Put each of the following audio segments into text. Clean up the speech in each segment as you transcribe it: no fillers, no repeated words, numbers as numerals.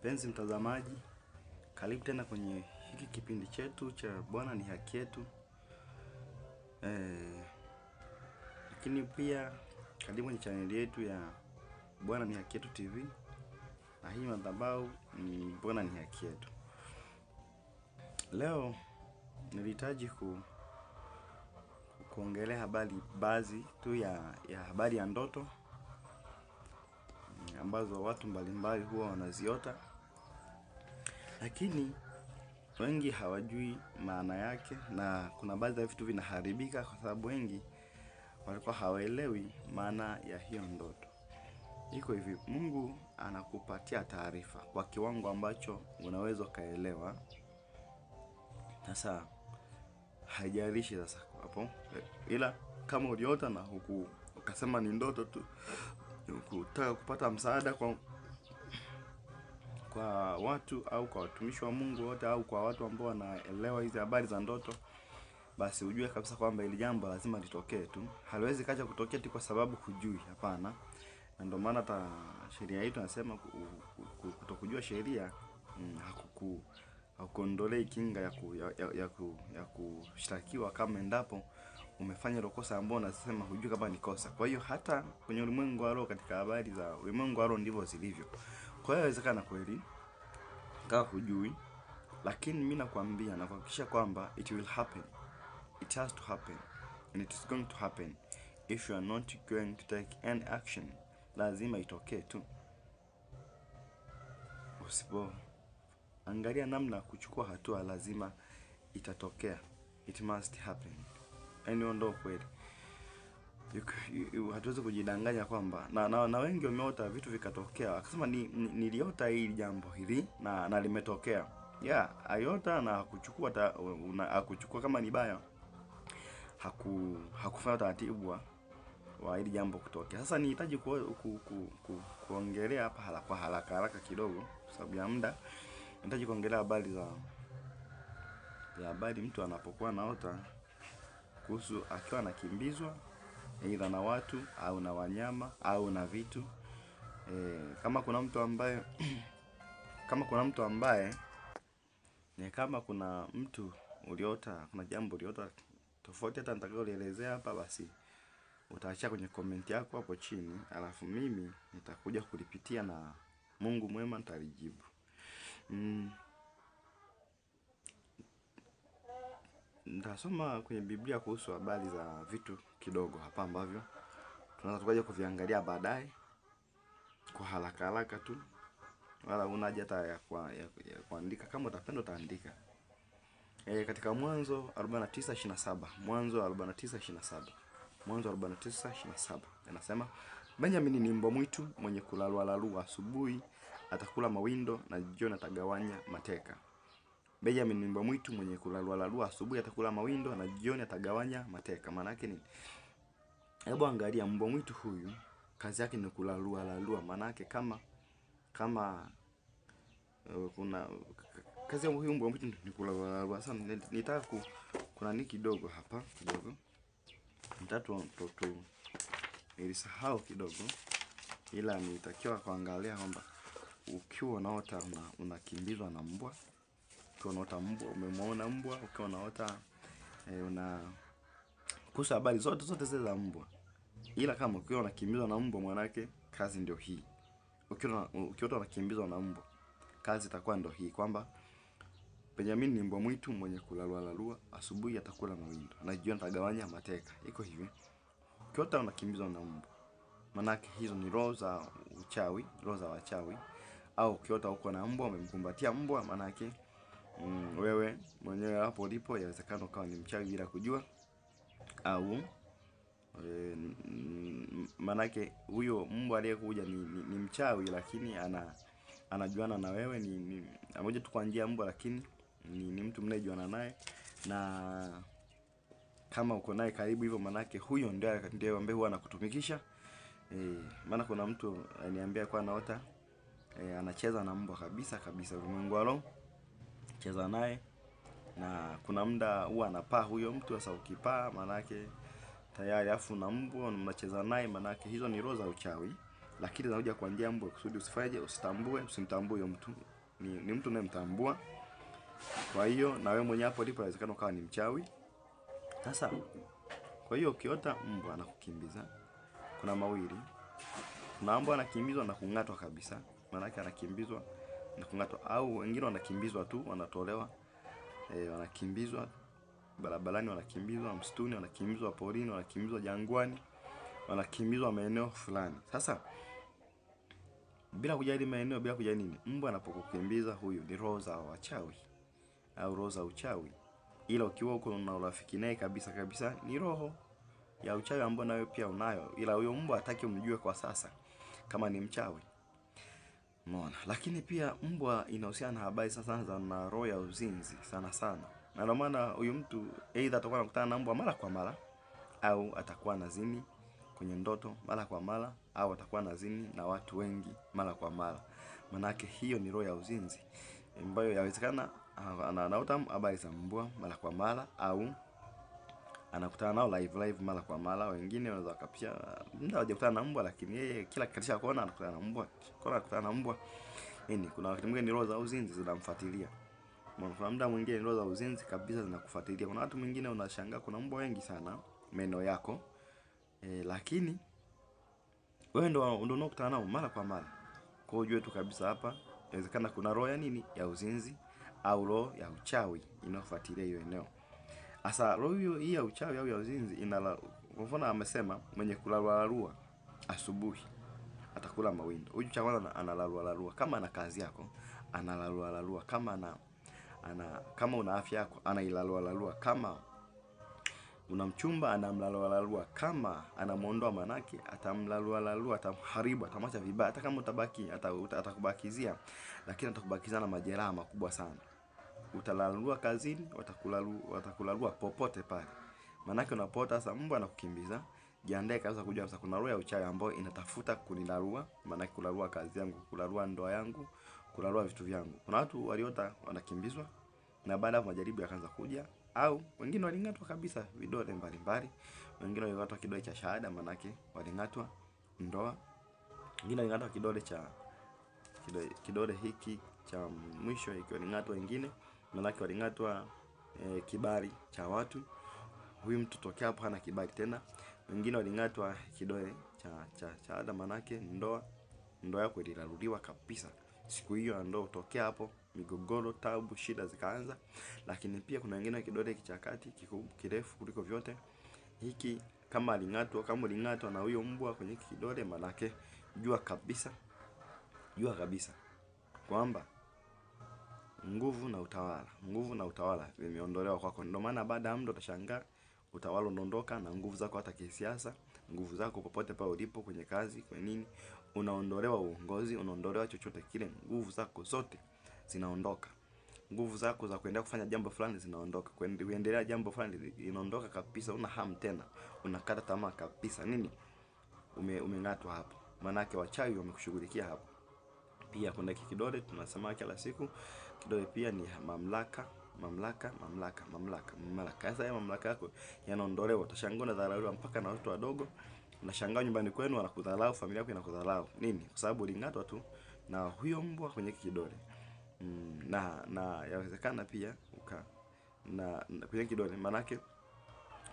Mpenzi mtazamaji, karibu tena kwenye hiki kipindi chetu cha Bwana ni haki yetu. Lakini pia karibu kwenye channel yetu ya Bwana ni haki yetu TV. Na hii madhabahu ni Bwana ni haki yetu. Leo nilihitaji kuongelea habari baadhi tu ya habari ya ndoto ambazo watu mbalimbali huwa wanaziota, lakini wengi hawajui maana yake, na kuna baadhi ya vitu vinaharibika kwa sababu wengi walikuwa hawaelewi maana ya hiyo ndoto. Iko hivi, Mungu anakupatia taarifa kwa kiwango ambacho unaweza kaelewa. Sasa haijalishi sasa hapo, ila kama uliota na ukasema ni ndoto tu, ukitaka kupata msaada kwa watu au kwa watumishi wa Mungu wote au kwa watu ambao wanaelewa hizi habari za ndoto, basi ujue kabisa kwamba ili jambo lazima litokee tu. Haliwezi kaja kutokea tu kwa sababu hujui, hapana. Na ndio maana hata sheria yetu inasema kutokujua sheria hakuondolei kinga ya kushtakiwa kama endapo umefanya kosa ambalo unasema hujui kama ni kosa. Kwa hiyo hata kwenye ulimwengu wa roho, katika habari za ulimwengu wa roho ndivyo zilivyo. Kwa hiyo inawezekana kweli kama hujui, lakini mimi nakwambia na kuhakikisha kwamba it will happen. It has to happen, and it is going to happen if you are not going to take any action. Lazima itokee tu. Usipo angalia namna kuchukua hatua, lazima itatokea. It must happen. Ndio kweli. Hatuwezi kujidanganya kwamba na wengi wameota vitu vikatokea, akasema niliota hili jambo hili na limetokea. Ayota na hakuchukua kama ni baya, hakufanya taratibu wa hili jambo kutokea. Sasa nihitaji kuongelea hapa kwa haraka kidogo kwa sababu ya muda. Nihitaji kuongelea habari habari mtu anapokuwa naota kuhusu akiwa anakimbizwa aidha na watu au na wanyama au na vitu. Kama kuna mtu ambaye kama kuna mtu uliota, kuna jambo uliota tofauti hata nitakaloelezea hapa, basi utaachia kwenye comment yako hapo chini, alafu mimi nitakuja kulipitia na Mungu mwema nitalijibu. Nitasoma kwenye Biblia kuhusu habari za vitu kidogo hapa ambavyo tunaweza tukaja kuviangalia baadaye kwa haraka tu, wala una haja hata ya kuandika. Kama utapenda utaandika. Katika Mwanzo 49:27, Mwanzo 49:27 anasema, Benjamin ni mbwa mwitu mwenye kulalua, asubuhi atakula mawindo na jioni atagawanya mateka. Benjamin ni mbwa mwitu mwenye kulalua, asubuhi atakula mawindo na jioni atagawanya mateka. Maana yake nini? Hebu angalia, mbwa mwitu huyu kazi yake ni kulalua. Maana yake kama kuna kazi ya huyu mbwa mwitu ni kulalua. Sasa nitaka kuna nini kidogo hapa kidogo. Mtatu nilisahau kidogo, ila nitakiwa kuangalia kwamba ukiwa unaota unakimbizwa na mbwa, ukiwa unaota mbwa, umemwona mbwa, ukiwa unaota kuhusu habari zote zile za mbwa. Ila kama ukiwa unakimbizwa na mbwa, manake kazi ndio hii. Ukiwa unakimbizwa na mbwa, kazi itakuwa ndio hii, kwamba Benjamin ni mbwa mwitu mwenye kulalua, asubuhi atakula mawindo na jioni atagawanya mateka. Iko hivi, ukiwa unakimbizwa na mbwa, manake hizo ni roho za uchawi, roho za wachawi. Au ukiota uko na mbwa, umemkumbatia mbwa, manake wewe mwenyewe hapo ulipo yawezekana ukawa ni mchawi bila kujua. Au manake huyo mbwa aliyekuja ni mchawi, lakini anajuana na wewe, ni amoja tu kwa njia mbwa, lakini ni mtu mnayejuana naye. Na kama uko naye karibu hivyo, manake huyo ndiye ambaye huwa anakutumikisha. Maana kuna mtu aliniambia kwa anaota anacheza na mbwa kabisa ulimwengu wa roho, cheza naye, na kuna muda huwa anapaa huyo mtu. Sasa ukipaa, manake tayari afu na mbwa mnacheza naye, manake hizo ni roho za uchawi. lakini zinakuja kwa njia ya mbwa kusudi usifaje, usitambue, usimtambue huyo mtu. Ni mtu unayemtambua. Kwa hiyo na wewe mwenyewe hapo ulipo inawezekana ukawa ni mchawi. Sasa kwa hiyo ukiota mbwa anakukimbiza, kuna mawili. Kuna mbwa anakimbizwa na kung'atwa kabisa. Maana yake anakimbizwa na kung'atwa, au wengine wanakimbizwa tu, wanatolewa wanakimbizwa barabarani, wanakimbizwa msituni, wanakimbizwa porini, wanakimbizwa jangwani, wanakimbizwa maeneo fulani. Sasa bila kujali maeneo, bila kujali nini, mbwa anapokukimbiza, huyu ni roho za wachawi au roho za uchawi. Ila ukiwa uko na urafiki naye kabisa kabisa, ni roho ya uchawi ambayo nawe pia unayo, ila huyo mbwa hataki umjue kwa sasa kama ni mchawi. Umeona? Lakini pia mbwa inahusiana na habari sana na roho ya uzinzi sana sana. Na ndio maana huyu mtu aidha atakuwa anakutana na mbwa mara kwa mara, au atakuwa anazini kwenye ndoto mara kwa mara, au atakuwa anazini na watu wengi mara kwa mara. Manake hiyo ni roho ya uzinzi ambayo yawezekana anaota habari za mbwa mara kwa mara, au anakutana nao live mara kwa mara. Wengine wanaweza kapia muda hawajakutana na mbwa, lakini yeye kila kisha kuona anakutana na mbwa, anakutana na mbwa. Kuna wakati mwingine ni roho za uzinzi zinamfuatilia. Kuna muda mwingine roho za uzinzi kabisa zinakufuatilia. Kuna watu mwingine unashangaa kuna mbwa wengi sana maeneo yako, lakini wewe ndo unakutana nao mara kwa mara. Kwa ujue tu kabisa hapa inawezekana kuna roho ya nini, ya uzinzi au roho ya uchawi inayofuatilia hiyo eneo. Asa roho hiyo ya uchawi au ya uzinzi kwa mfano amesema mwenye kulalua asubuhi atakula mawindo. Huyu cha kwanza analalua kama ana kazi yako, analalua kama kama una afya yako, anailalua kama una mchumba, anamlalua kama anamuondoa, manake atamlalua, atamharibu, atamwacha vibaya. Hata kama utabaki atakubakizia, lakini atakubakizana na majeraha makubwa sana. Utalalua kazini, watakulalua popote pale. Manake unapota sasa mbwa anakukimbiza, jiandae kabisa kujua sasa kuna roho ya uchawi ambayo inatafuta kunilalua. Manake kulalua kazi yangu, kulalua ndoa yangu, kulalua vitu vyangu. Kuna watu waliota wanakimbizwa na baada ya majaribu yakaanza kuja, au wengine waling'atwa kabisa vidole mbalimbali. Wengine waling'atwa kidole cha shahada, manake waling'atwa ndoa. Wengine waling'atwa kidole hiki cha mwisho hiki waling'atwa, wengine manake waling'atwa kibali cha watu. Huyu mtu tokea hapo hana kibali tena. Wengine waling'atwa kidole cha Adam, manake ndoa yako ililaluliwa kabisa. Siku hiyo ndio tokea hapo migogoro, tabu, shida zikaanza. Lakini pia kuna wengine kidole cha kati kirefu kuliko vyote. Hiki kama uling'atwa na huyo mbwa kwenye kidole, manake jua kabisa kwamba nguvu na utawala vimeondolewa kwako. Ndio maana baada ya muda utashangaa utawala unaondoka na nguvu zako, hata kisiasa, nguvu zako popote pale ulipo, kwenye kazi, kwa nini unaondolewa uongozi, unaondolewa chochote kile, nguvu zako zote zinaondoka. Nguvu zako za kuendelea kufanya jambo fulani zinaondoka, kuendelea jambo fulani inaondoka kabisa. Una hamu tena, unakata tamaa kabisa. Nini? Umeng'atwa hapo. Maana yake wachawi wamekushughulikia hapo. Pia kuna kidole tunasema kila siku, kidole pia ni mamlaka. Sasa ya mamlaka yako yanaondolewa, utashangaa unadharauliwa mpaka na watu wadogo. Unashangaa nyumbani kwenu wanakudharau, familia yako inakudharau. Nini? Kwa sababu uling'atwa tu na huyo mbwa kwenye kidole. Na yawezekana pia na kwenye kidole, manake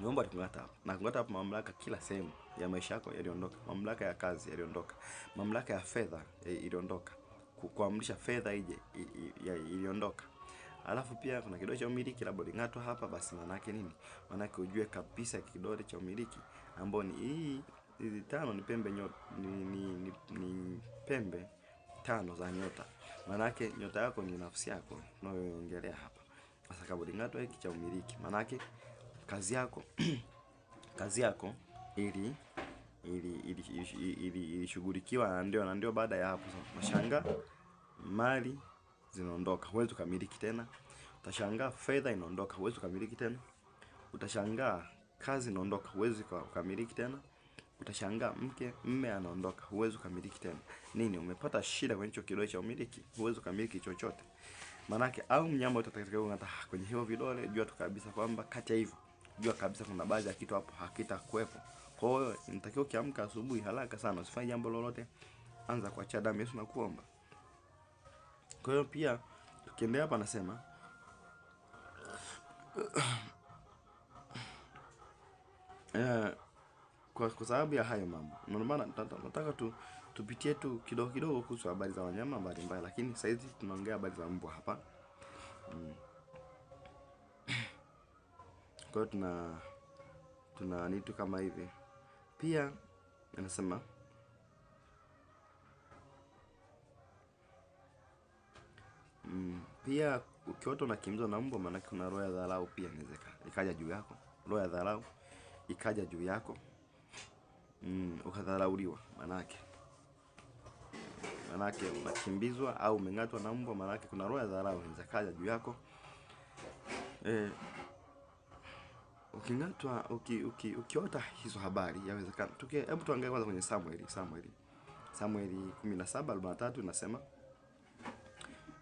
mbwa alikung'ata hapo. Na kung'ata hapo mamlaka kila sehemu ya maisha yako yaliondoka. Mamlaka ya kazi yaliondoka. Mamlaka ya fedha iliondoka. Kuamrisha fedha ije iliondoka. Alafu pia kuna kidole cha umiliki, labda uling'atwa hapa, basi manake nini? Manake ujue kabisa kidole cha umiliki ambao ni hizi tano ni pembe ni pembe tano za nyota. Manake nyota yako ni nafsi yako unayoongelea hapa. Sasa kama uling'atwa hiki cha umiliki, manake kazi yako ilishughulikiwa, na ndio baada ya hapo mashanga mali zinaondoka, huwezi kumiliki tena. Utashangaa fedha inaondoka, huwezi kumiliki tena. Utashangaa kazi inaondoka, huwezi kumiliki tena. Utashangaa mme anaondoka, huwezi kumiliki tena. Nini? Umepata shida kwenye hicho kidole cha umiliki, huwezi kumiliki chochote. Manake au mnyama utatakayeung'ata kwenye hiyo vidole, jua tu kabisa kwamba kati ya hivyo, jua kabisa kuna baadhi ya kitu hapo hakitakuwepo Kwa hiyo inatakiwa ukiamka asubuhi haraka sana, usifanye jambo lolote, anza kuachia damu Yesu na kuomba. Kwa hiyo pia tukiendelea hapa nasema kwa sababu ya hayo mambo, ndio maana nataka tupitie tu kidogo kidogo kuhusu habari za wanyama mbalimbali, lakini sasa hizi tunaongea habari za mbwa hapa. Kwa hiyo tuna nitu kama hivi. Pia anasema pia ukiota unakimbizwa na mbwa, maana kuna roho ya dharau pia inaweza ikaja juu yako. Roho ya dharau ikaja juu yako, ukadharauliwa, manake unakimbizwa au umeng'atwa na mbwa, manake kuna roho ya dharau inaweza kaja juu yako. Uking'atwa, ukiota hizo habari yawezekana. Hebu tuangalie kwanza kwenye Samueli 17:43 inasema,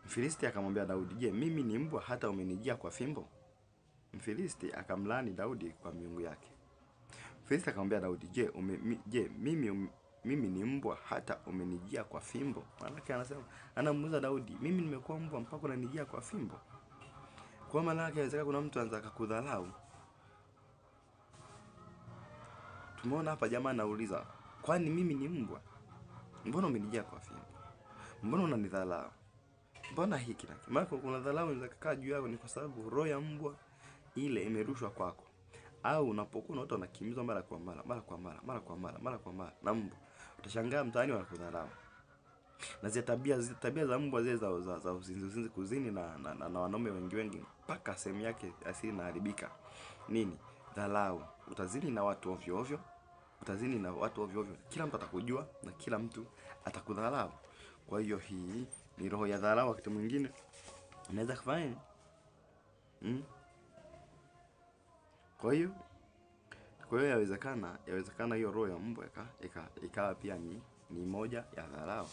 Mfilisti akamwambia Daudi, "Je, mimi ni mbwa hata umenijia kwa fimbo?" Mfilisti akamlaani Daudi kwa miungu yake. Mfilisti akamwambia Daudi, "Je, mimi ni mbwa hata umenijia kwa fimbo?" Maana anasema, anamuuliza Daudi, "Mimi nimekuwa mbwa mpaka unanijia kwa fimbo?" Kwa maana yake inawezekana kuna mtu anataka kukudharau. Tumeona hapa jamaa anauliza, "Kwani mimi ni mbwa? Mbona umenijia kwa fimbo? Mbona unanidharau? Mbona hiki na kile?" Maana kuna dharau inaweza kukaa juu yako ni kwa sababu roho ya mbwa ile imerushwa kwako. Au unapokuwa unaota unakimbizwa mara kwa mara na mbwa, utashangaa mtaani wanakudharau. Na zile tabia za mbwa zile za uzinzi kuzini na wanaume wengi mpaka sehemu yake asili inaharibika. Nini? Dharau. Utazini na watu ovyo ovyo. Kila mtu atakujua na kila mtu atakudharau. Kwa hiyo hii ni roho ya dharau. Wakati mwingine inaweza kufanya kwa hiyo yawezekana hiyo roho ya mbwa ikawa pia ni moja ya dharau.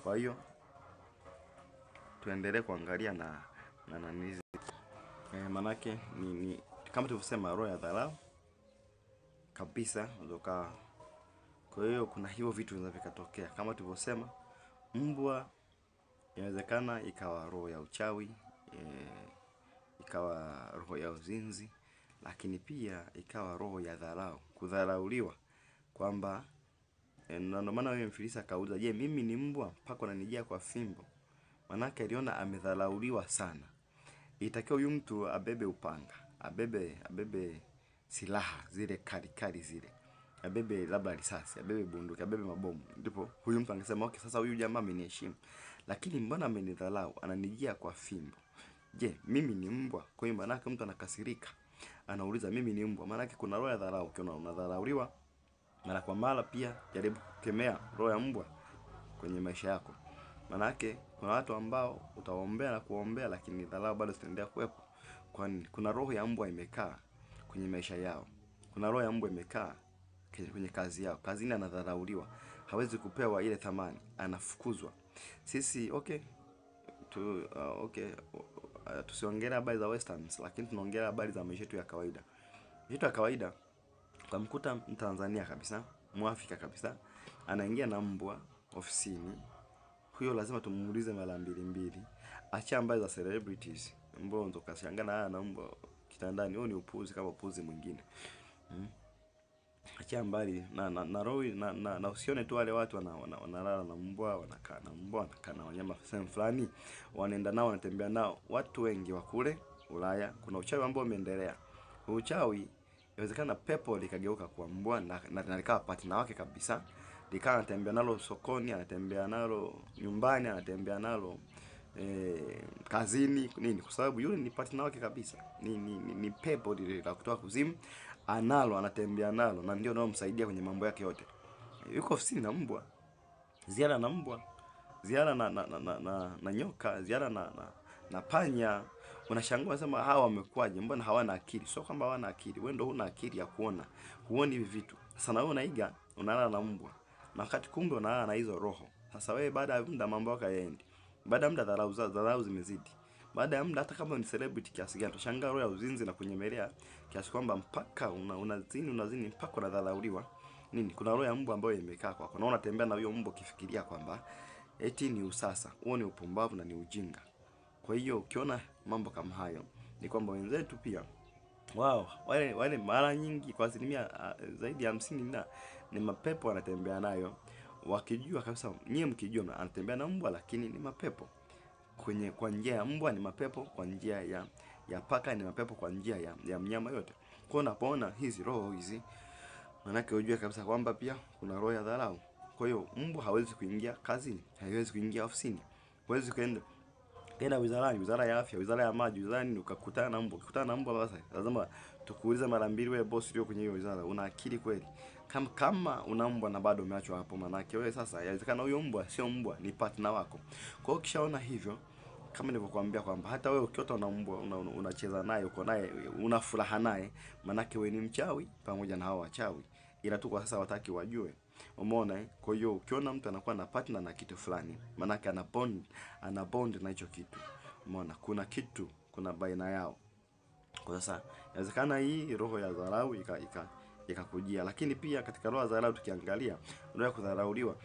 Kwa hiyo tuendelee kuangalia na nanizi. Manake ni kama tulivyosema, roho ya dharau kabisa ndoka. Kwa hiyo kuna hivyo vitu vinaweza vikatokea. Kama tulivyosema, mbwa inawezekana ikawa roho ya uchawi, ikawa roho ya uzinzi, lakini pia ikawa roho ya dharau, kudharauliwa, kwamba ndio maana wewe Mfilisti akauliza, "Je, mimi ni mbwa mpaka unanijia kwa fimbo?" Manake aliona amedharauliwa sana. Itakiwa huyu mtu abebe upanga, abebe silaha zile kali zile, abebe labda risasi, abebe bunduki, abebe mabomu, ndipo huyu mtu angesema, "Okay, sasa huyu jamaa ameniheshimu." Lakini mbona amenidharau, ananijia kwa fimbo? Je, mimi ni mbwa? Kwa hiyo maana mtu anakasirika, anauliza, "Mimi ni mbwa?" Maana kuna roho ya dharau. Ukiona unadharauliwa mara kwa mara, pia jaribu kukemea roho ya mbwa kwenye maisha yako. Maana kuna watu ambao utaombea na kuombea, lakini dharau bado zitaendelea kuwepo. Kwani kuna roho ya mbwa imekaa kwenye maisha yao. Kuna roho ya mbwa imekaa kwenye kazi yao. Kazini anadharauliwa, hawezi kupewa ile thamani, anafukuzwa. Sisi tusiongelea habari za westerns, lakini tunaongelea habari za maisha yetu ya kawaida. Vitu ya kawaida, utamkuta Mtanzania kabisa, Mwafrika kabisa, anaingia na mbwa ofisini. Huyo lazima tumuulize mara mbili. Acha habari za celebrities, mbwa ndo kashangaa na mbwa kitandani. Huo ni upuzi kama upuzi mwingine. Acha mbali na roho na usione tu wale watu wanalala na mbwa, wanakaa na mbwa, wanakaa na wanyama sehemu fulani, wanaenda nao, wanatembea nao. Watu wengi wa kule Ulaya kuna uchawi ambao umeendelea. Uchawi inawezekana pepo likageuka kwa mbwa na likawa partner wake kabisa. Likawa anatembea nalo sokoni, anatembea nalo nyumbani, anatembea nalo kazini, nini, kwa sababu yule ni partner wake kabisa. Ni pepo lile la kutoka kuzimu, anatembea nalo, na ndio anamsaidia kwenye mambo yake yote. Yuko ofisini na mbwa, ziara na mbwa, ziara na nyoka, ziara na panya. Unashangaa unasema, hawa wamekuaje? Mbona hawana akili? Sio kwamba hawana akili, wewe ndio huna akili ya kuona. Huoni hivi vitu. Sasa na wewe unaiga, unalala na mbwa, na wakati kumbe unalala na hizo roho. Sasa wewe baada ya muda mambo yako hayaendi. Baada ya muda dharau zimezidi. Baada ya muda, hata kama ni celebrity kiasi gani, utashangaa roho ya uzinzi na kunyemelea kiasi kwamba mpaka unazini mpaka unadharauliwa. nini? Kuna roho ya mbwa ambayo imekaa kwako. Na unatembea na huyo mbwa ukifikiria kwamba eti ni usasa. Huo ni upumbavu na ni ujinga. Kwa hiyo ukiona mambo kama hayo, ni kwamba wenzetu pia wao wale mara nyingi kwa asilimia zaidi ya 50 na ni mapepo wanatembea nayo, wakijua kabisa, nyie mkijua anatembea na mbwa lakini ni mapepo. Kwa njia ya mbwa ni mapepo, kwa njia ya paka ni mapepo, kwa njia ya mnyama yote. Kwa unapoona hizi roho hizi, manake ujue kabisa kwamba pia kuna roho ya dharau. Kwa hiyo mbwa hawezi kuingia kazini, haiwezi kuingia ofisini. Huwezi kwenda wizarani, wizara ya afya, wizara ya maji, wizara nini, ukakutana na mbwa. Ukikutana na mbwa basi lazima tukuulize mara mbili, wewe boss ulio kwenye hiyo wizara, una akili kweli? Kama una mbwa na bado umeachwa hapo, manake wewe sasa inawezekana huyo mbwa sio mbwa, ni partner wako. Kwa hiyo ukishaona hivyo, kama nilivyokuambia kwamba hata wewe ukiota na mbwa unacheza naye, uko naye, una furaha naye, manake wewe ni mchawi pamoja na hao wachawi. Ila tu kwa sasa wataki wajue. Umeona eh? Kwa hiyo ukiona mtu anakuwa na partner na kitu fulani, manake ana bond na hicho kitu. Umeona kuna kitu, kuna baina yao. Kwa sasa inawezekana hii roho ya dharau ikakujia. Lakini pia katika roho ya dharau tukiangalia, roho ya kudharauliwa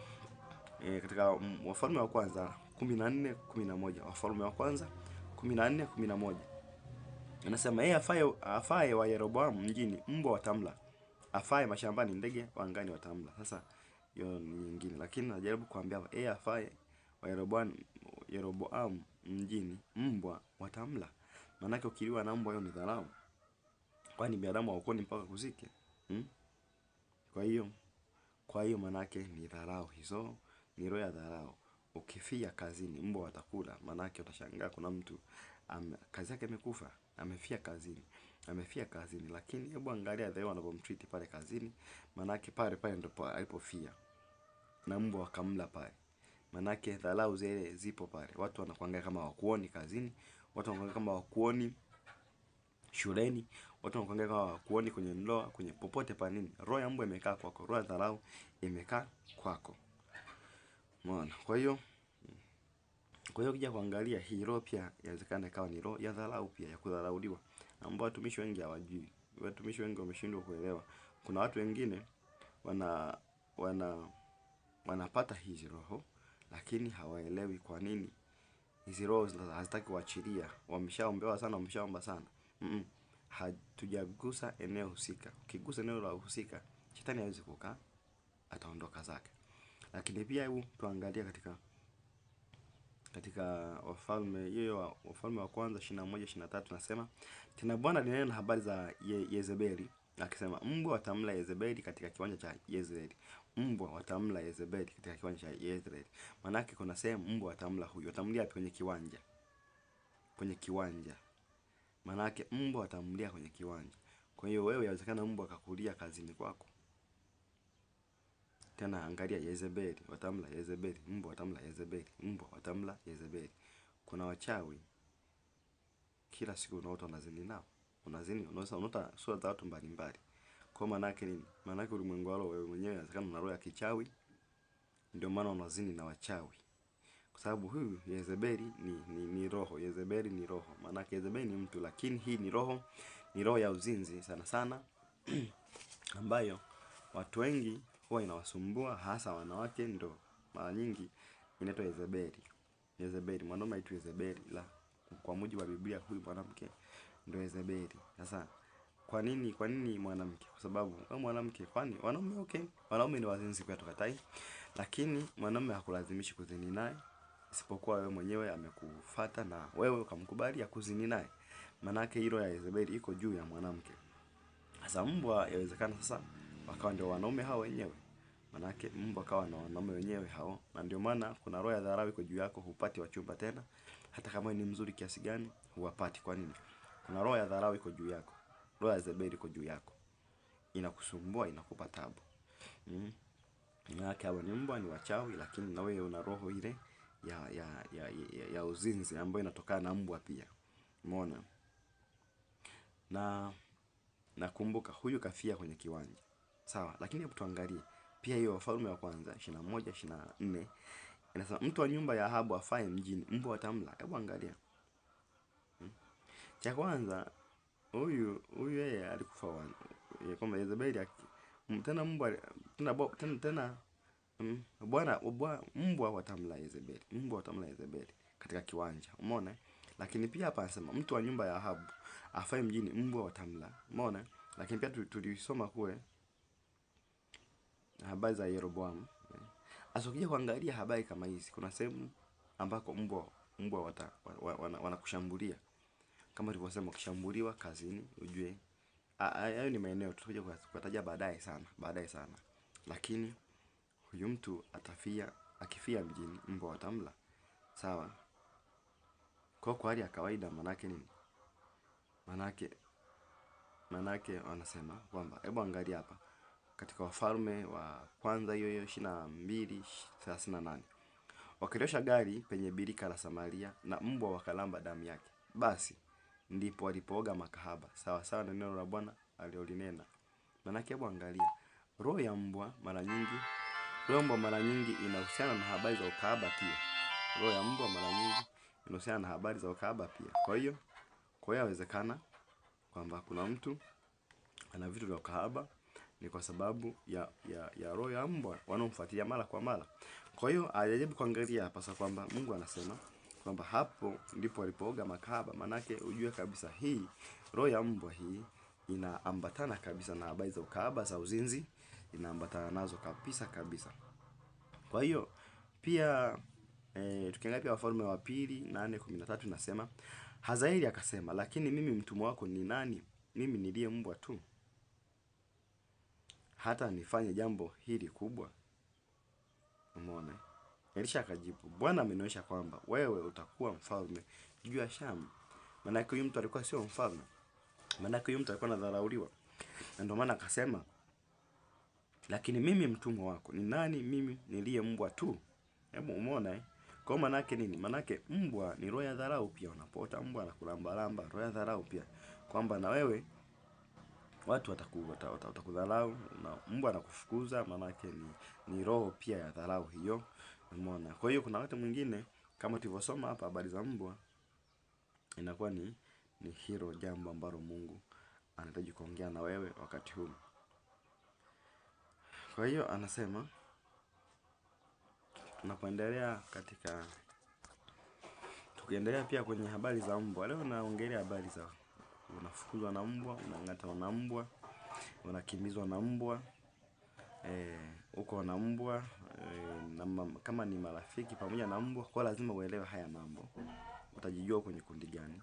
katika Wafalme wa kwanza 14:11, Wafalme wa kwanza 14:11 anasema yeye afaye wa Yeroboamu mjini mbwa watamla, afaye mashambani ndege wa angani watamla. Sasa hiyo ni nyingine, lakini najaribu kuambia yeye afaye wa Yeroboamu mjini mbwa watamla. Maana ukiliwa na mbwa hiyo ni dharau. Kwani binadamu haukoni mpaka kuzike? Kwa hiyo manake ni dharau hizo, ni roho ya dharau. Ukifia kazini mbwa watakula, manake utashangaa kuna mtu kazi yake imekufa, amefia kazini, lakini hebu angalia the way wanavyomtreat pale kazini, manake pale ndipo alipofia na mbwa wakamla pale. Manake dharau zile zipo pale. Watu wanakuangalia kama wakuoni kazini, watu wanakuangalia kama wakuoni shuleni, watu wanakuangalia kama wakuoni kwenye ndoa, kwenye popote pa nini. Roho ya mbwa imekaa kwako, roho ya dharau imekaa kwako. Umeona? Kwa hiyo ukija kuangalia hii roho pia inawezekana ikawa ni roho ya dharau pia, ya kudharauliwa, ambao watumishi wengi hawajui. Watumishi wengi wameshindwa kuelewa. Kuna watu wengine wanapata hizi roho lakini hawaelewi kwa nini hizi roho hazitaki kuachilia. Wameshaombewa sana, wameshaomba sana. Hatujagusa eneo husika. Ukigusa eneo la husika, shetani hawezi kukaa, ataondoka zake. Lakini pia hebu tuangalia katika Wafalme wa kwanza 21:23 nasema, tena Bwana alinena habari za Yezebeli akisema, mbwa watamla Yezebeli katika kiwanja cha Yezreeli. Mbwa watamla Yezebeli katika kiwanja cha Yezreeli. Manake kuna sehemu mbwa watamla huyo. Watamlia kwenye kiwanja. Kwenye kiwanja. Manake mbwa watamlia kwenye kiwanja. Kwa hiyo wewe yawezekana mbwa akakulia kazini kwako. Tena angalia Yezebeli, watamla Yezebeli, mbwa watamla Yezebeli, mbwa watamla Yezebeli. Kuna wachawi kila siku unaota unazini nao. Unaota sura za watu mbalimbali. Kwa manake nini? Manake ulimwengu wao wewe mwenyewe inawezekana una roho ya kichawi. Ndio maana unazini na wachawi. Kwa sababu huyu Yezebeli ni roho. Yezebeli ni roho. Manake Yezebeli ni mtu, lakini hii ni roho ya uzinzi sana sana ambayo watu wengi huwa inawasumbua, hasa wanawake. Ndio mara nyingi inaitwa Yezebeli. Mwanaume haitwi Yezebeli, la kwa mujibu wa Biblia huyu mwanamke ndio Yezebeli. Sasa kwa nini mwanamke? Kwa sababu wewe mwanamke, kwani wanaume ni wazinzi pia tukatai, lakini mwanaume hakulazimishi kuzini naye, isipokuwa wewe mwenyewe amekufuata na wewe ukamkubali kuzini naye. Manake hilo ya Yezebeli iko juu ya mwanamke. Sasa mbwa yawezekana sasa wakawa ndio wanaume hao wenyewe. Manake mbwa kawa na wanaume wenyewe hao, na ndio maana kuna roho ya dharau iko juu yako, hupati wachumba tena. Hata kama ni mzuri kiasi gani huwapati. Kwa nini? Kuna roho ya dharau iko juu yako. Roho ya Yezebeli iko juu yako. Inakusumbua, inakupa taabu. Manake hao ni mbwa, ni wachawi, lakini na wewe una roho ile ya uzinzi ambayo inatokana na mbwa pia. Umeona? Na nakumbuka huyu kafia kwenye kiwanja. Sawa, lakini hebu tuangalie pia hiyo Wafalme wa kwanza 21:24 inasema, mtu wa nyumba ya Ahabu afaye mjini mbwa watamla. Hebu angalia. Cha kwanza huyu yeye alikufa kwamba Yezebeli tena mbwa tena bwana mbwa watamla Yezebeli. Mbwa watamla Yezebeli katika kiwanja. Umeona? Lakini pia hapa anasema mtu wa nyumba ya Ahabu afai mjini, mbwa watamla. Umeona? Lakini pia tulisoma kule habari za Yeroboamu. Asokija kuangalia habari kama hizi, kuna sehemu ambako mbwa wanakushambulia. Kama tulivyosema, ukishambuliwa kazini ujue hayo ni maeneo tutakuja kutaja baadaye sana. Lakini huyu mtu akifia mjini, mbwa watamla. Sawa? Kwa hali ya kawaida manake nini? Manake wanasema kwamba hebu angalia hapa katika Wafalme wa kwanza hiyo 22:38. Wakiliosha gari penye birika la Samaria na mbwa wakalamba damu yake. Basi ndipo walipooga makahaba sawa sawa na neno la Bwana aliolinena. Manake hebu angalia, roho ya mbwa mara nyingi inahusiana na habari za ukahaba pia. Roho ya mbwa mara nyingi inahusiana na habari za ukahaba pia. Kwa hiyo inawezekana kwamba kuna mtu ana vitu vya ukahaba, ni kwa sababu ya roho ya mbwa wanaomfuatilia mara kwa mara. Kwa hiyo ajaribu kuangalia hapa sasa kwamba Mungu anasema kwamba hapo ndipo walipooga makahaba. Manake ujue kabisa hii roho ya mbwa hii inaambatana kabisa na habari za ukahaba, za uzinzi, inaambatana nazo kabisa. Kwa hiyo pia tukiangalia pia Wafalme wa pili 8:13 nasema Hazaeli akasema, lakini mimi mtumwa wako ni nani? Mimi niliye mbwa tu, hata nifanye jambo hili kubwa? Umeona? Elisha akajibu, Bwana amenionyesha kwamba wewe utakuwa mfalme juu ya Shamu. Maana huyu mtu alikuwa sio mfalme. Maana huyu mtu alikuwa anadharauliwa. Na ndio maana akasema, lakini mimi mtumwa wako ni nani? Mimi niliye mbwa tu. Hebu umeona? Kwa maana yake nini? Maana yake mbwa ni roho ya dharau pia. Unapota mbwa anakulamba roho ya dharau pia. Kwamba na wewe watu watakudharau na mbwa anakufukuza. Maana yake ni roho pia ya dharau hiyo. Umeona? Kwa hiyo kuna wakati mwingine kama tulivyosoma hapa habari za mbwa, inakuwa ni hilo jambo ambalo Mungu anahitaji kuongea na wewe wakati huu. Kwa hiyo anasema tunapoendelea tukiendelea pia kwenye habari za mbwa, leo naongelea habari za unafukuzwa na mbwa, unang'atwa na mbwa, unakimbizwa na mbwa, uko na mbwa, kama ni marafiki pamoja na mbwa, kwa lazima uelewe haya mambo. Utajijua kwenye kundi gani.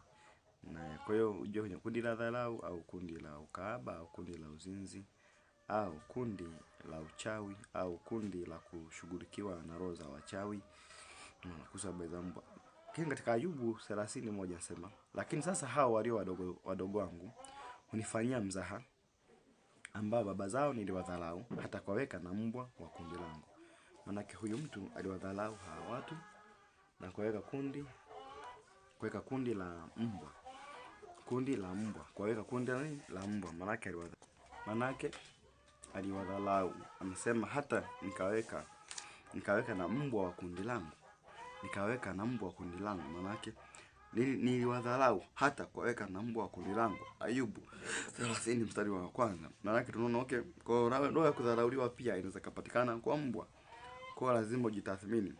Na kwa hiyo ujue kwenye kundi la dharau au kundi la ukahaba au kundi la uzinzi au kundi la uchawi au kundi la kushughulikiwa na roho za wachawi na kusaba za mbwa. Katika Ayubu 30:1 sema, lakini sasa hao walio wadogo wangu hunifanyia mzaha, ambao baba zao niliwadharau hata kuwaweka na mbwa wa kundi langu. Manake huyu mtu aliwadharau hawa watu na kuweka kundi la mbwa. Kuweka kundi la mbwa. Manake aliwadharau. Amesema hata nikaweka na mbwa wa kundi langu. Manake niliwadharau hata kuweka na mbwa wa kundi langu. Ayubu 30:1. Manake tunaona kwa roho ya kudharauliwa pia inaweza kupatikana kwa mbwa. Kwa lazima ujitathmini.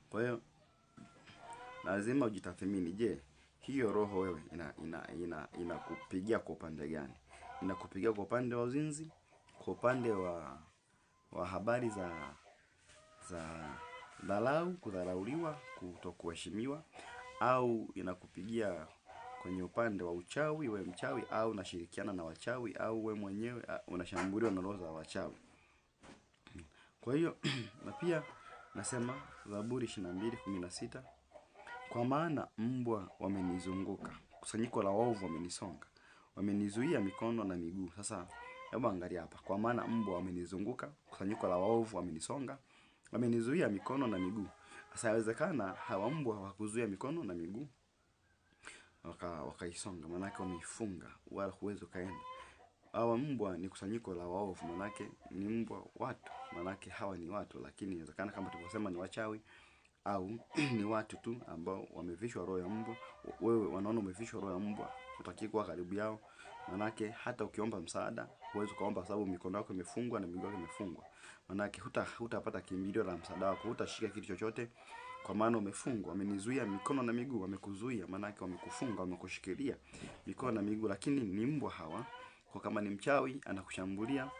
Kwa hiyo lazima ujitathmini, je, hiyo roho wewe inakupigia kwa upande gani? Inakupigia kwa upande wa uzinzi, kwa upande wa habari za dharau, kudharauliwa, kutokuheshimiwa, au inakupigia kwenye upande wa uchawi, wewe mchawi, au unashirikiana na wachawi, au wewe mwenyewe unashambuliwa na roho za wachawi. Kwa hiyo na pia nasema Zaburi 22:16, kwa maana mbwa wamenizunguka, kusanyiko la waovu wamenisonga, wamenizuia mikono na miguu. Sasa hebu angalia hapa, kwa maana mbwa wamenizunguka, kusanyiko la waovu wamenisonga, wamenizuia mikono na miguu. Sasa inawezekana hawa mbwa hawakuzuia mikono na miguu, wakaisonga, manake wameifunga wala huwezi kaenda. Hawa mbwa ni kusanyiko la waovu, manake ni mbwa watu, manake hawa ni watu, lakini inawezekana kama tulivyosema ni wachawi au ni watu tu ambao wamevishwa roho ya mbwa. Wewe wanaona umevishwa roho ya mbwa, hutaki kuwa karibu yao, Manake hata ukiomba msaada huwezi kuomba, sababu mikono yako imefungwa na miguu yako imefungwa. Manake hutapata kimbilio la msaada wako, hutashika kitu chochote, kwa maana umefungwa. Wamenizuia mikono na miguu, wamekuzuia, manake wamekufunga, wamekushikilia mikono na miguu. Lakini ni mbwa hawa, kwa kama ni mchawi anakushambulia,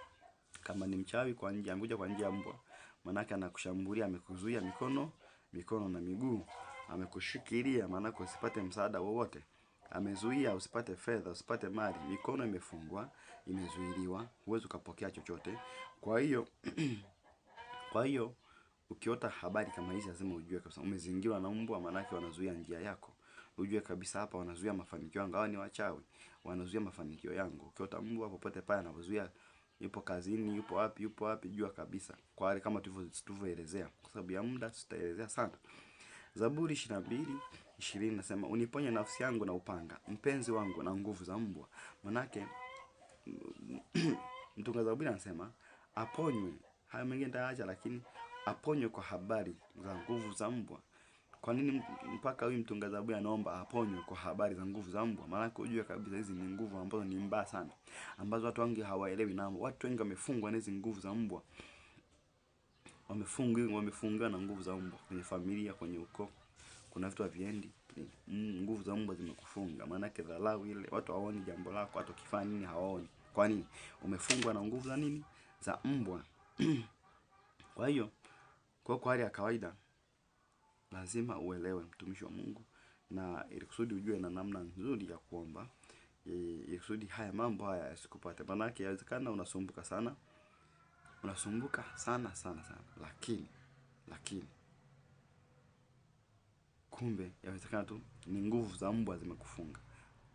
kama ni mchawi kwa njia, anakuja kwa njia ya mbwa, manake anakushambulia, amekuzuia mikono na miguu, amekushikilia manake usipate msaada wowote, amezuia usipate fedha, usipate mali, mikono imefungwa, imezuiliwa, huwezi ukapokea chochote. Kwa hiyo kwa hiyo ukiota habari kama hizi lazima ujue kabisa umezingirwa na mbwa, manake wanazuia njia yako. Ujue kabisa hapa wanazuia mafanikio yangu, hawa ni wachawi, wanazuia mafanikio yangu. Ukiota mbwa popote pale anazuia, yupo kazini, yupo wapi, jua kabisa. Kwa hali kama tulivyoelezea, kwa sababu ya muda tutaelezea sana. Zaburi 22:20 nasema, uniponye nafsi yangu na upanga, mpenzi wangu na nguvu za mbwa. Manake mtunga Zaburi anasema aponywe, hayo mengine nitaacha, lakini aponywe kwa habari za nguvu za mbwa. Kwa nini mpaka huyu mtunga Zaburi anaomba aponywe kwa habari za nguvu za mbwa? Maana ujue kabisa hizi ni nguvu ambazo ni mbaya sana, ambazo watu wengi hawaelewi, na watu wengi wamefungwa na hizi nguvu za mbwa. Wamefungiwa na nguvu za mbwa kwenye familia, kwenye ukoo. Kuna vitu haviendi, nguvu za mbwa zimekufunga. Maana yake dharau ile, watu hawaoni jambo lako, watu ukifanya nini hawaoni. Kwa nini? Umefungwa na nguvu za nini? Za mbwa. Kwa hiyo, kwa hali ya kawaida lazima uelewe, mtumishi wa Mungu, na ili kusudi ujue na namna nzuri ya kuomba, ili kusudi haya mambo haya yasikupate. Maana yake inawezekana unasumbuka sana, sana, lakini kumbe yawezekana tu ni nguvu za mbwa zimekufunga.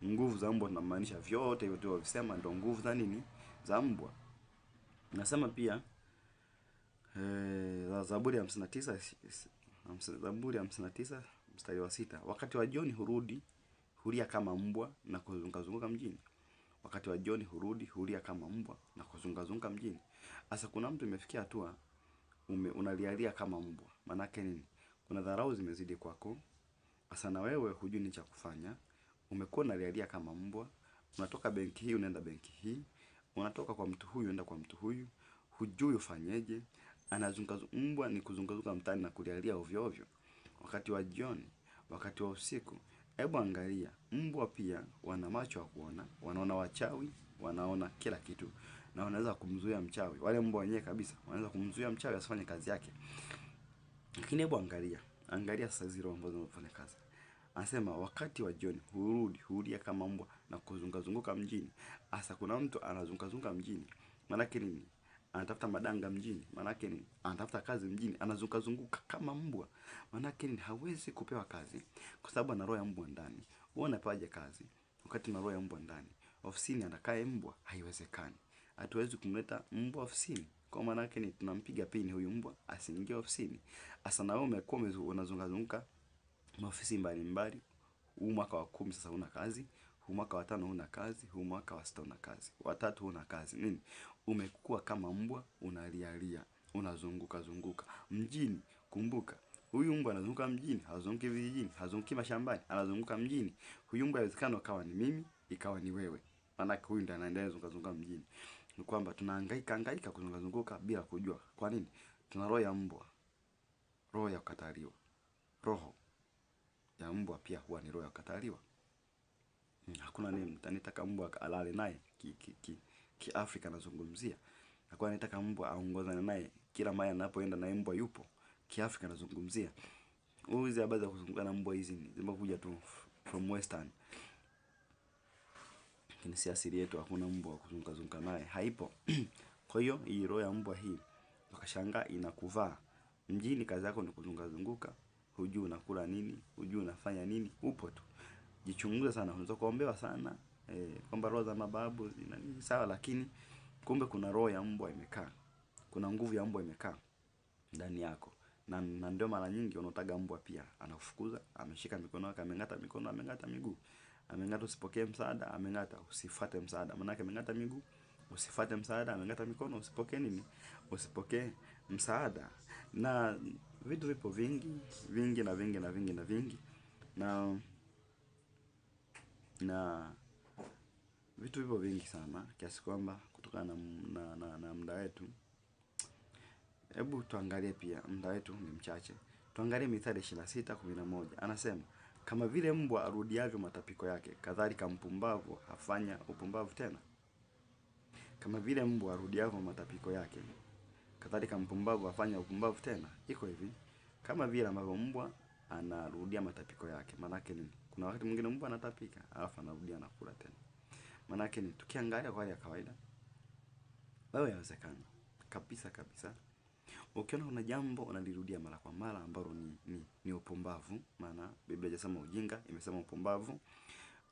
Nguvu za mbwa tunamaanisha vyote hivyo tulivyosema, ndio nguvu za nini? Za mbwa. Nasema pia Zaburi ya 59 mstari wa 6, wakati wa jioni hulia kama mbwa na kuzunguka mjini. Wakati wa jioni hulia kama mbwa na kuzunguka mjini. Sasa kuna mtu imefikia hatua unalialia kama mbwa. Maana yake nini? Kuna dharau zimezidi kwako. Sasa na wewe hujui ni cha kufanya. Umekuwa unalialia kama mbwa. Unatoka benki hii unaenda benki hii. Unatoka kwa mtu huyu unaenda kwa mtu huyu. Hujui ufanyeje. Mbwa ni kuzunguka mtaani na kulialia ovyo ovyo. Wakati wa jioni, wakati wa usiku, hebu angalia, mbwa pia wana macho ya kuona, wanaona wachawi, wanaona kila kitu, na wanaweza kumzuia mchawi. Wale mbwa wenyewe kabisa wanaweza kumzuia mchawi asifanye kazi yake. Lakini hebu angalia sasa zile ambazo zinafanya kazi. Anasema wakati wa jioni hulia kama mbwa na kuzunguka mjini. Hasa kuna mtu anazunguka mjini. Maana yake nini? Anatafuta madanga mjini. Maana yake nini? Anatafuta kazi mjini, anazunguka kama mbwa. Maana yake nini? Hawezi kupewa kazi kwa sababu ana roho ya mbwa ndani. Wewe unapewaje kazi wakati una roho ya mbwa ndani? Ofisini anakae mbwa? Haiwezekani. Hatuwezi kumleta mbwa ofisini. Kwa maana yake ni tunampiga pini huyu mbwa asiingie ofisini. Sasa na wewe umekuwa unazunguka maofisi mbalimbali. Huu mwaka wa 10 sasa huna kazi, huu mwaka wa 5 huna kazi, huu mwaka wa 6 huna kazi, wa 3 huna kazi. Nini? Umekuwa kama mbwa, unalialia, unazunguka mjini. Kumbuka, huyu mbwa anazunguka mjini, hazunguki vijijini, hazunguki mashambani, anazunguka mjini. Huyu mbwa inawezekana kawa ni mimi, ikawa ni wewe. Maana huyu ndiye anaendelea kuzunguka mjini. Ni kwamba tunahangaika kuzunguka bila kujua. Kwa nini? Tuna roho ya mbwa, roho ya kukataliwa. Roho ya mbwa pia huwa ni roho ya kukataliwa. Hakuna nini nitaka mbwa alale naye Afrika nazungumzia. Hakuna nitaka mbwa aongozane naye kila mahali anapoenda na mbwa yupo. Afrika nazungumzia. Hizi habari za kuzunguka na mbwa hizi zimekuja tu from western. Lakini si asili yetu, hakuna mbwa wa kuzunguka naye, haipo. Kwa hiyo hii roho ya mbwa hii ukashangaa inakuvaa. Mjini kazi yako ni kuzunguka. Hujui unakula nini, hujui unafanya nini, upo tu. Jichunguze sana, unaweza kuombewa sana kwamba roho za mababu zina nini, sawa, lakini kumbe kuna roho ya mbwa imekaa. Kuna nguvu ya mbwa imekaa ndani yako. Na ndio mara nyingi unaotaga mbwa pia anakufukuza, ameshika mikono yako, amengata mikono, amengata miguu. Amengata usipokee msaada, amengata usifuate msaada. Maana yake amengata miguu, usifuate msaada, amengata mikono, usipokee nini? Usipokee msaada. Na vitu vipo vingi Vitu hivyo vingi sana kiasi kwamba kutokana na muda wetu, hebu tuangalie pia, muda wetu ni mchache. Tuangalie Mithali 26:11. Anasema, kama vile mbwa arudiavyo matapiko yake, kadhalika mpumbavu hafanya upumbavu tena. Kama vile mbwa arudiavyo matapiko yake, kadhalika mpumbavu hafanya upumbavu tena. Iko hivi, kama vile ambavyo mbwa anarudia matapiko yake, maana yake nini? Kuna wakati mwingine mbwa anatapika, alafu anarudia na kula tena. Maana yake ni tukiangalia kwa hali ya kawaida, wewe inawezekana kabisa kabisa ukiona kuna jambo unalirudia mara kwa mara ambalo ni upumbavu, maana Biblia inasema ujinga, imesema upumbavu,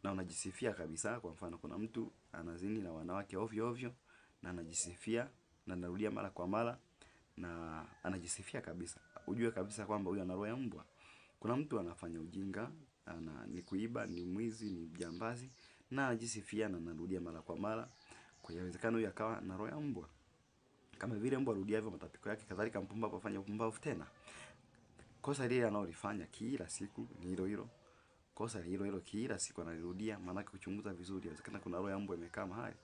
na unajisifia kabisa. Kwa mfano, kuna mtu anazini na wanawake ovyo ovyo na anajisifia na anarudia mara kwa mara na anajisifia kabisa, ujue kabisa kwamba huyu ana roho ya mbwa. Kuna mtu anafanya ujinga, ni kuiba, ni mwizi, ni jambazi, na anajisifia na anarudia mara kwa mara. Kwa hiyo inawezekana huyu akawa na roho ya mbwa. Kama vile mbwa arudia hivyo matapiko yake, kadhalika mpumbavu afanye upumbavu tena. Kosa lile analolifanya kila siku ni hilo hilo. Kosa hilo hilo kila siku analirudia, maana kuchunguza vizuri inawezekana kuna roho ya mbwa imekaa mahali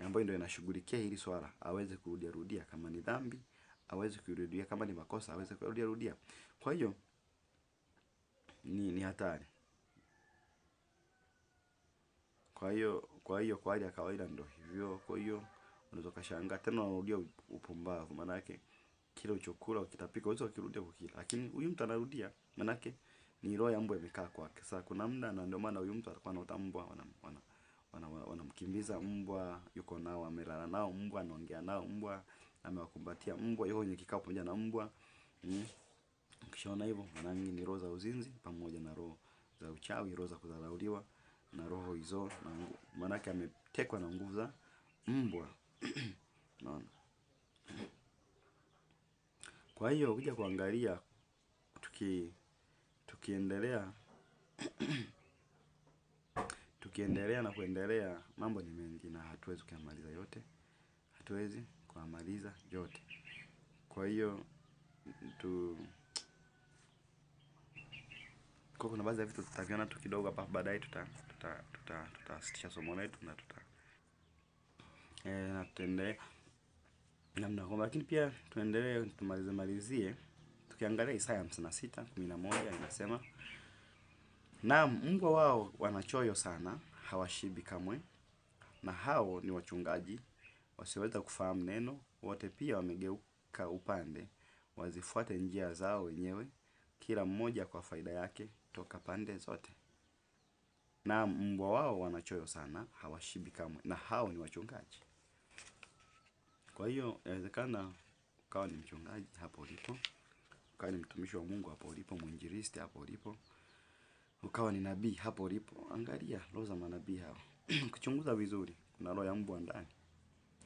ambayo ndio inashughulikia hili swala, aweze kurudia rudia. Kama ni dhambi aweze kurudia, kama ni makosa aweze kurudia rudia. Kwa hiyo ni hatari. Kwa hiyo kwa hali ya kawaida ndio hivyo. Kwa hiyo unaweza kushangaa tena unarudia upumbavu, maana yake kile ulichokula ukitapika uweze kurudia kukila, lakini huyu mtu anarudia, maana yake ni roho ya mbwa imekaa kwake. Sasa kuna muda, na ndio maana huyu mtu atakuwa na utambwa, wanamkimbiza mbwa, yuko nao, amelala nao mbwa, anaongea nao mbwa, amewakumbatia mbwa, yuko kwenye kikao pamoja na mbwa. Ukishaona hivyo, maana ni roho za uzinzi pamoja na roho za uchawi, roho za kudharauliwa na roho hizo, na maana yake ametekwa na nguvu za mbwa. Naona. Kwa hiyo ukija kuangalia, tukiendelea na kuendelea, mambo ni mengi na hatuwezi kuyamaliza yote. Hatuwezi kuyamaliza yote. Kwa hiyo kuna baadhi ya vitu tutaviona tu kidogo hapa, baadaye tutasitisha somo letu na tutaendelea namna kwa, lakini pia tuendelee tumalizie tukiangalia Isaya 56:11. Inasema, na mbwa wao wanachoyo sana, hawashibi kamwe, na hao ni wachungaji wasioweza kufahamu neno, wote pia wamegeuka upande, wazifuate njia zao wenyewe, kila mmoja kwa faida yake toka pande zote. Na mbwa wao wanachoyo sana, hawashibi kamwe, na hao ni wachungaji. Kwa hiyo inawezekana ukawa ni mchungaji hapo ulipo, ukawa ni mtumishi wa Mungu hapo ulipo, mwinjilisti hapo ulipo, ukawa ni nabii hapo ulipo. Angalia roho za manabii hao. Ukichunguza vizuri, kuna roho ya mbwa ndani.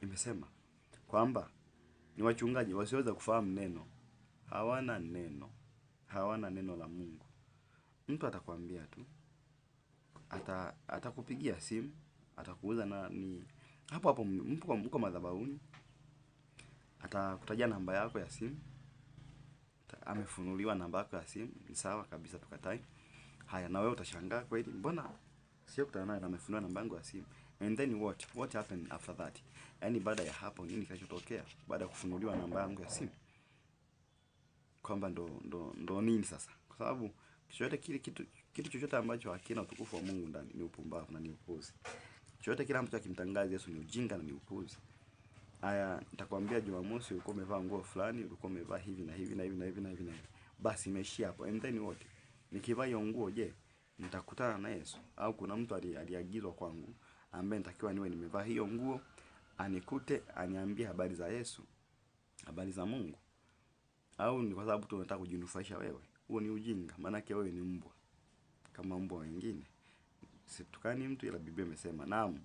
Imesema kwamba ni wachungaji wasioweza kufahamu neno, hawana neno la Mungu. Mtu atakwambia tu, atakupigia simu, atakuuza na ni hapo hapo mko madhabahuni, atakutajia namba yako ya simu, amefunuliwa namba yako ya simu, ni sawa kabisa, tukatai. Haya, na wewe utashangaa, kweli mbona sio kutana naye na amefunuliwa namba yangu ya simu? And then what happened after that? Yaani baada ya hapo nini kinachotokea baada ya kufunuliwa namba yangu ya simu? Kwamba ndo nini sasa? Kwa sababu kitu chochote ambacho hakina utukufu wa Mungu ndani ni upumbavu na ni upuzi. Chochote kile ambacho kimtangaza Yesu ni ujinga na ni upuzi. Haya, nitakwambia Jumamosi ulikuwa umevaa nguo fulani, ulikuwa umevaa hivi na hivi na hivi na hivi na hivi na hivi. Basi imeishia hapo. And then what? Nikivaa hiyo nguo, je, nitakutana na Yesu? Au kuna mtu aliagizwa kwangu ambaye nitakiwa niwe nimevaa hiyo nguo, anikute, aniambie habari za Yesu, habari za Mungu? Au ni kwa sababu tu unataka kujinufaisha wewe? Huo ni ujinga, maana yake wewe ni mbwa kama mbwa wengine. Situkani mtu, ila Biblia imesema, naam,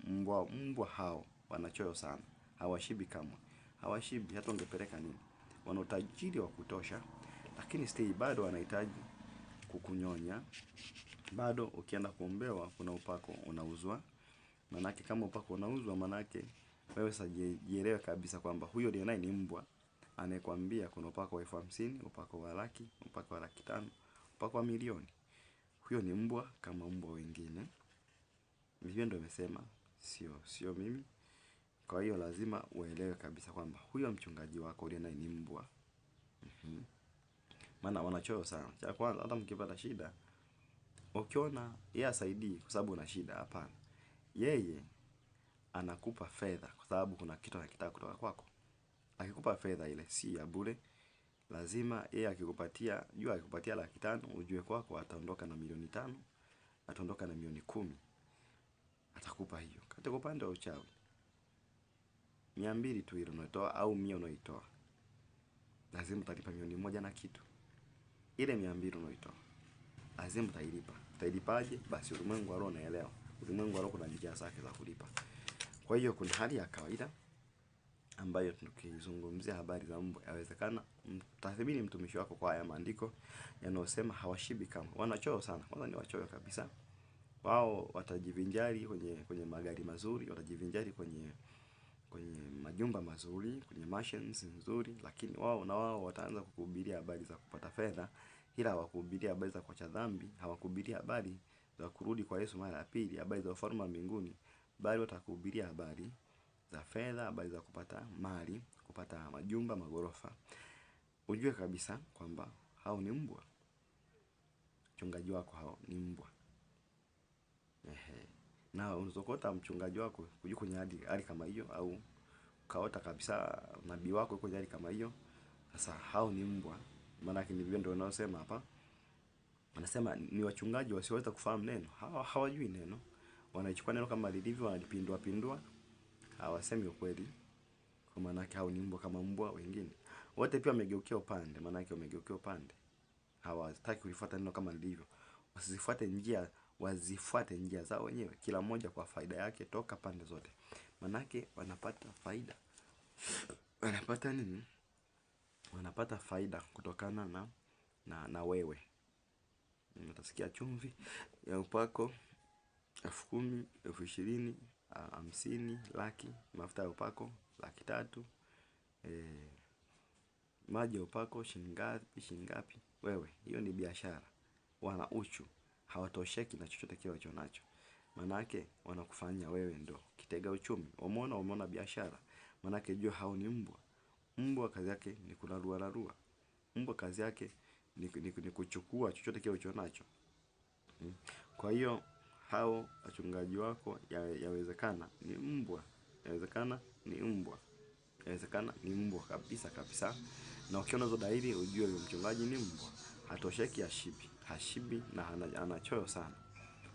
mbwa hao wanachoyo sana, hawashibi kamwe. Hawashibi hata ungepeleka nini. Wana utajiri wa kutosha, lakini still bado wanahitaji kukunyonya. Bado ukienda kuombewa kuna upako unauzwa. Manake kama upako unauzwa, manake wewe sasa jielewe kabisa kwamba huyo ndiye naye ni mbwa anayekwambia kuna upako wa 50,000, upako wa laki, upako wa 500,000, upako wa milioni. Huyo ni mbwa kama mbwa wengine. Biblia ndio imesema, sio mimi. Kwa hiyo lazima uelewe kabisa kwamba huyo mchungaji wako uliye naye ni mbwa. Maana wanachoyo sana. Cha kwanza, hata mkipata shida, ukiona yeye asaidii kwa sababu una shida, hapana. Yeye anakupa fedha kwa sababu kuna kitu anakitaka kutoka kwako. Akikupa fedha ile si ya bure. Lazima yeye akikupatia, jua akikupatia 500,000, ujue kwako ataondoka na milioni 5, ataondoka na milioni 10. Atakupa hiyo. Katika upande wa uchawi, 200 tu ile unaitoa au 100 unaitoa, lazima utalipa milioni 1 na kitu. Ile 200 unaitoa, lazima utailipa. Utailipaje? Basi ulimwengu wa roho unaelewa. Ulimwengu wa roho kuna njia zake za kulipa. Kwa hiyo kuna hali ya kawaida ambayo tukizungumzia habari za mbwa, yawezekana mtathibini mtumishi wako kwa haya maandiko yanayosema hawashibi kama. Wanachoyo sana. Kwanza ni wachoyo kabisa. Wao watajivinjari kwenye magari mazuri, watajivinjari kwenye majumba mazuri, kwenye mansions nzuri, lakini wao wataanza kukuhubiria habari za kupata fedha, ila hawakuhubiria habari za kuacha dhambi, hawakuhubiria habari za kurudi kwa Yesu mara ya pili, habari za ufalme wa mbinguni, bali watakuhubiria habari za fedha, habari za kupata mali, kupata majumba, magorofa. Ujue kabisa kwamba hao ni mbwa. Mchungaji wako hao ni mbwa. Na unazokota mchungaji wako yuko kwenye hali kama hiyo, au kaota kabisa nabii wako yuko kwenye hali kama hiyo, sasa hao ni mbwa. Maana yake ni vile ndio wanaosema hapa. Wanasema ni wachungaji wasioweza kufahamu neno. Hawajui neno. Wanachukua neno kama lilivyo, wanalipindua pindua. Hawasemi ukweli. Kwa maana yake hao ni mbwa kama mbwa wengine. Wote pia wamegeukia upande, maana yake wamegeukia upande. Hawataki kulifuata neno kama lilivyo. Wazifuate njia zao wenyewe, kila mmoja kwa faida yake toka pande zote. Manake wanapata faida. Wanapata nini? Wanapata faida kutokana na wewe. Utasikia chumvi ya upako 10,000, 20,000, 50, laki. Mafuta ya upako 300,000. Maji ya upako shingapi? Wewe, hiyo ni biashara. Wana uchu, hawatosheki na chochote kile walichonacho. Manake wanakufanya wewe ndo kitega uchumi. Umeona biashara. Manake jua hao ni mbwa. Mbwa kazi yake ni kularua. Mbwa kazi yake ni kuchukua chochote kile ulichonacho. Kwa hiyo hao wachungaji wako yawezekana ni mbwa. Yawezekana ni mbwa. Yawezekana ni mbwa kabisa kabisa. Na ukiona hizo dalili ujue huyo mchungaji ni mbwa. Hatosheki, hashibi na anachoyo sana.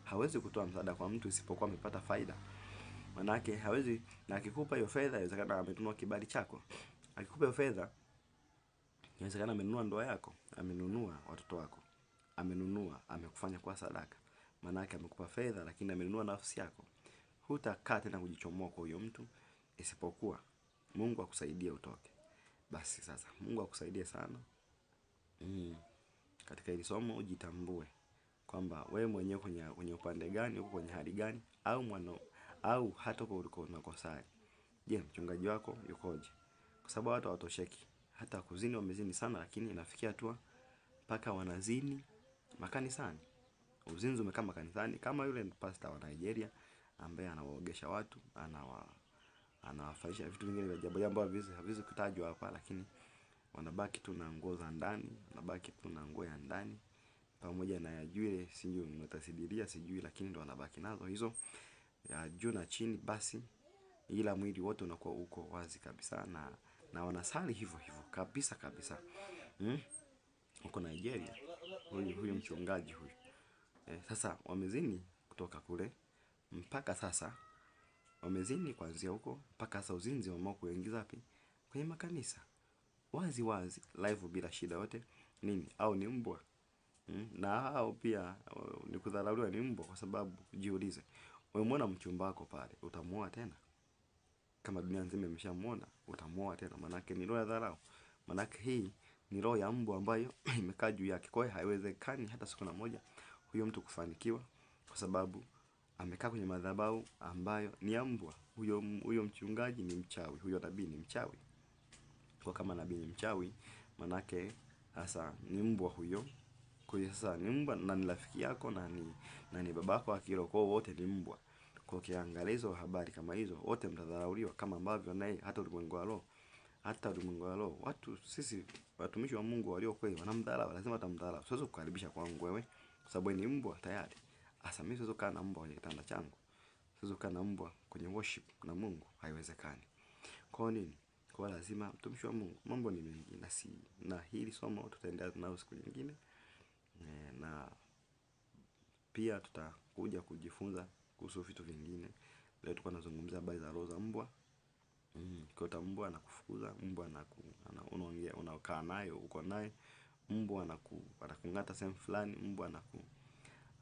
Hawezi kutoa msaada kwa mtu isipokuwa amepata faida. Manake hawezi, na akikupa hiyo fedha inawezekana amenunua kibali chako. Akikupa hiyo fedha inawezekana amenunua ndoa yako, amenunua watoto wako, amekufanya kwa sadaka. Manake amekupa fedha lakini amenunua nafsi yako. Hutakaa tena kujichomoa kwa huyo mtu isipokuwa Mungu akusaidie utoke. Basi sasa Mungu akusaidie sana. Katika hili somo ujitambue kwamba wewe mwenyewe kwenye upande gani, uko kwenye hali gani, au hata uko unakosali. Je, mchungaji wako yukoje? Kwa sababu watu hawatosheki. Hata kuzini wamezini sana, lakini inafikia hatua mpaka wanazini makanisani. Uzinzi umekaa makanisani, kama yule pastor wa Nigeria ambaye anawaogesha watu, anawafanyisha vitu vingine vya ajabu ambavyo haviwezi kutajwa hapa, lakini wanabaki tu na nguo za ndani, wanabaki tu na nguo ya ndani pamoja na ya juu, sijui mtasidiria sijui, lakini ndo wanabaki nazo hizo ya juu na chini. Basi ila mwili wote unakuwa uko wazi kabisa, na wanasali hivyo hivyo kabisa kabisa. Uko Nigeria huyu mchungaji huyu. Sasa wamezini kutoka kule mpaka sasa, wamezini kuanzia huko mpaka sasa uzinzi wameamua kuingiza wapi? Kwenye makanisa. Wazi wazi, live bila shida yote. Nini? Au ni mbwa. Na hao pia ni kudharauliwa, ni mbwa, kwa sababu jiulize. Umemwona mchumba wako pale, utamuoa tena? Kama dunia nzima imeshamuona, utamuoa tena? Manake ni roho ya dharau. Manake hii ni roho ya mbwa ambayo imekaa juu yake. Kwa hiyo haiwezekani hata siku na moja huyo mtu kufanikiwa, kwa sababu amekaa kwenye madhabahu ambayo ni ya mbwa. Huyo mchungaji ni mchawi, huyo nabii ni mchawi. Kwa kama nabii ni mchawi, manake sasa ni mbwa huyo. Kwa hiyo sasa ni mbwa na ni rafiki yako na ni babako wa kiroho, kwa wote ni mbwa. Kwa kiangalia hizo habari kama hizo, wote mtadharauliwa kama ambavyo naye hata ulimwengu wa roho. Hata ulimwengu wa roho, watu sisi watumishi wa Mungu walio kweli wanamdharau, lazima watamdharau. Siwezi kukaribisha kwangu wewe kwa sababu ni mbwa tayari. Asa mimi siwezi kukaa na mbwa kwenye kitanda changu. Siwezi kukaa na mbwa kwenye worship na Mungu, haiwezekani. Kwa nini? Kwa lazima mtumishi wa Mungu. Mambo ni mengi na hili somo tutaendelea nalo siku nyingine. Na pia tutakuja kujifunza kuhusu vitu vingine. Leo tulikuwa tunazungumzia habari za roho za mbwa. Ukiota mbwa anakufukuza, mbwa unaongea, unakaa naye, uko naye, mbwa anakung'ata sehemu fulani, mbwa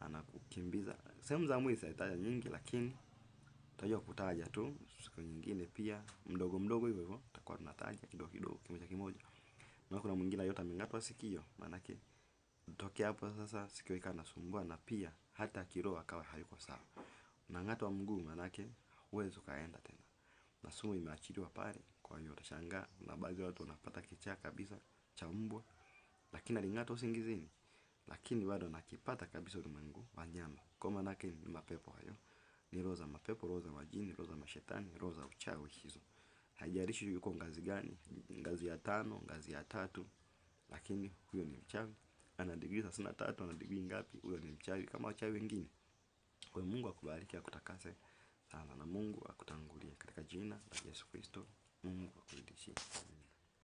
anakukimbiza. Sehemu za mwili sitataja nyingi, lakini tutajua kutaja tu siku nyingine pia mdogo mdogo hivyo tutakuwa tunataja kidogo kidogo kimoja. Na kuna mwingine yote ameng'atwa sikio, maana yake tokea hapo sasa sikio ikawa inasumbua na pia hata kiroho akawa hayuko sawa. Unang'atwa mguu, maana yake huwezi ukaenda tena. Na sumu imeachiliwa pale, kwa hiyo utashangaa na baadhi ya watu wanapata kichaa kabisa cha mbwa, lakini aling'atwa usingizini, lakini bado anakipata kabisa ulimwengu wa nyama. Kwa maana yake ni mapepo hayo. Ni roho za mapepo, roho za majini, roho za mashetani, roho za uchawi hizo. Haijalishi yuko ngazi gani, ngazi ya 5, ngazi ya 3, lakini huyo ni mchawi. Ana degree 33, ana degree ngapi, huyo ni mchawi kama wachawi wengine. Kwa hiyo Mungu akubariki, akutakase sana, na Mungu akutangulie katika jina la Yesu Kristo. Mungu akuzidishie.